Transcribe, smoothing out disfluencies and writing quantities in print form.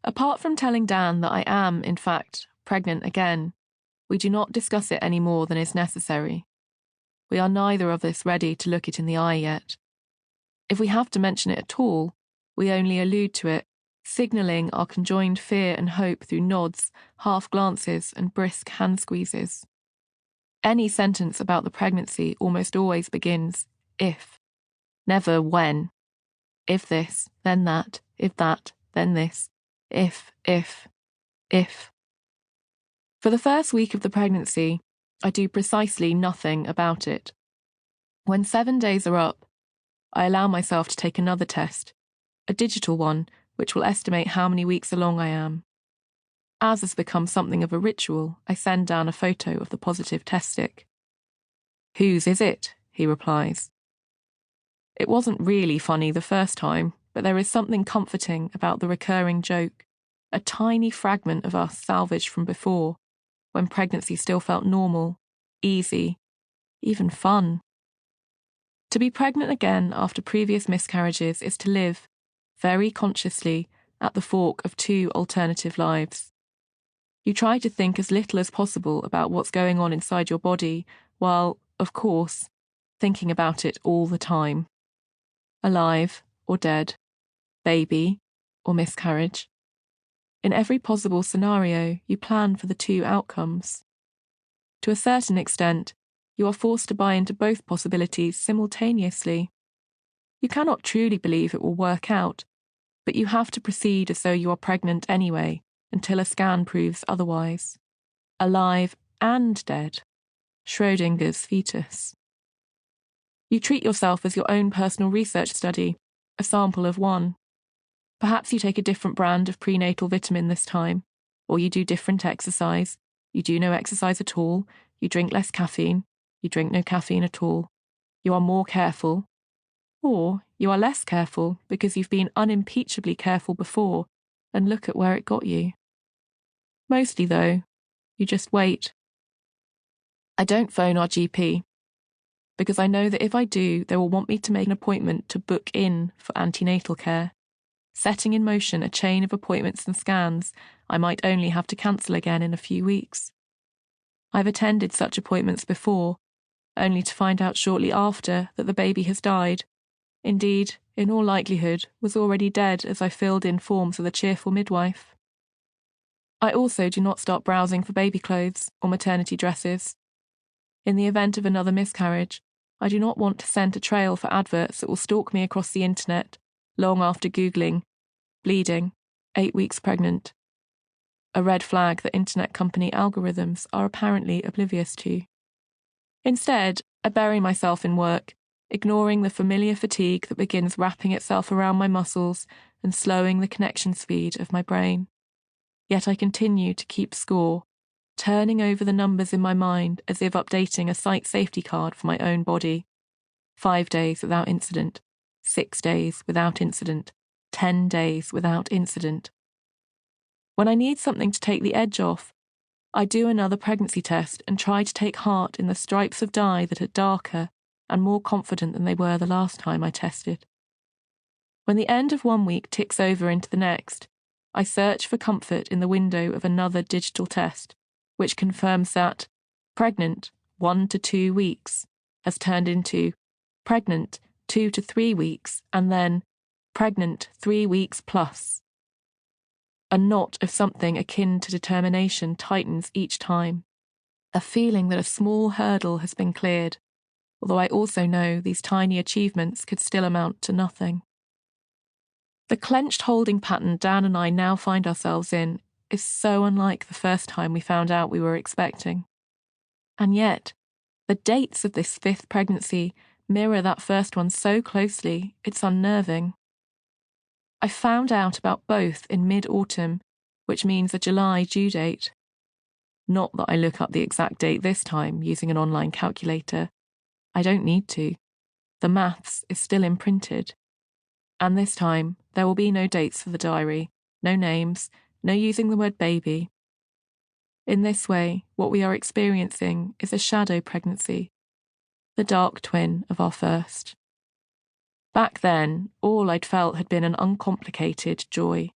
Apart from telling Dan that I am, in fact, pregnant again, we do not discuss it any more than is necessary. We are neither of us ready to look it in the eye yet. If we have to mention it at all, we only allude to it, signalling our conjoined fear and hope through nods, half glances, and brisk hand squeezes. Any sentence about the pregnancy almost always begins, if. Never when. If this, then that. If that, then this. If. For the first week of the pregnancy, I do precisely nothing about it. When 7 days are up, I allow myself to take another test, a digital one, which will estimate how many weeks along I am. As has become something of a ritual, I send down a photo of the positive test stick. "Whose is it?" he replies. It wasn't really funny the first time, but there is something comforting about the recurring joke, a tiny fragment of us salvaged from before, when pregnancy still felt normal, easy, even fun. To be pregnant again after previous miscarriages is to live, very consciously, at the fork of two alternative lives. You try to think as little as possible about what's going on inside your body, while, of course, thinking about it all the time. Alive or dead, baby or miscarriage. In every possible scenario, you plan for the two outcomes. To a certain extent, you are forced to buy into both possibilities simultaneously. You cannot truly believe it will work out, but you have to proceed as though you are pregnant anyway, until a scan proves otherwise. Alive and dead. Schrödinger's fetus. You treat yourself as your own personal research study, a sample of one. Perhaps you take a different brand of prenatal vitamin this time, or you do different exercise, you do no exercise at all, you drink less caffeine, you drink no caffeine at all. You are more careful, or you are less careful because you've been unimpeachably careful before, and look at where it got you. Mostly, though, you just wait. I don't phone our GP, because I know that if I do, they will want me to make an appointment to book in for antenatal care, setting in motion a chain of appointments and scans I might only have to cancel again in a few weeks. I've attended such appointments before, only to find out shortly after that the baby has died. Indeed, in all likelihood, was already dead as I filled in forms with a cheerful midwife. I also do not start browsing for baby clothes or maternity dresses. In the event of another miscarriage, I do not want to scent a trail for adverts that will stalk me across the internet, long after Googling, bleeding, 8 weeks pregnant. A red flag that internet company algorithms are apparently oblivious to. Instead, I bury myself in work, ignoring the familiar fatigue that begins wrapping itself around my muscles and slowing the connection speed of my brain. Yet I continue to keep score, turning over the numbers in my mind as if updating a site safety card for my own body. 5 days without incident, 6 days without incident, 10 days without incident. When I need something to take the edge off, I do another pregnancy test and try to take heart in the stripes of dye that are darker and more confident than they were the last time I tested. When the end of 1 week ticks over into the next, I search for comfort in the window of another digital test, which confirms that pregnant 1 to 2 weeks has turned into pregnant 2 to 3 weeks and then pregnant 3 weeks plus. A knot of something akin to determination tightens each time, a feeling that a small hurdle has been cleared, although I also know these tiny achievements could still amount to nothing. The clenched holding pattern Dan and I now find ourselves in is so unlike the first time we found out we were expecting. And yet, the dates of this 5th pregnancy mirror that first one so closely, it's unnerving. I found out about both in mid-autumn, which means a July due date. Not that I look up the exact date this time using an online calculator. I don't need to. The maths is still imprinted. And this time, there will be no dates for the diary, no names, no using the word baby. In this way, what we are experiencing is a shadow pregnancy, the dark twin of our first. Back then, all I'd felt had been an uncomplicated joy.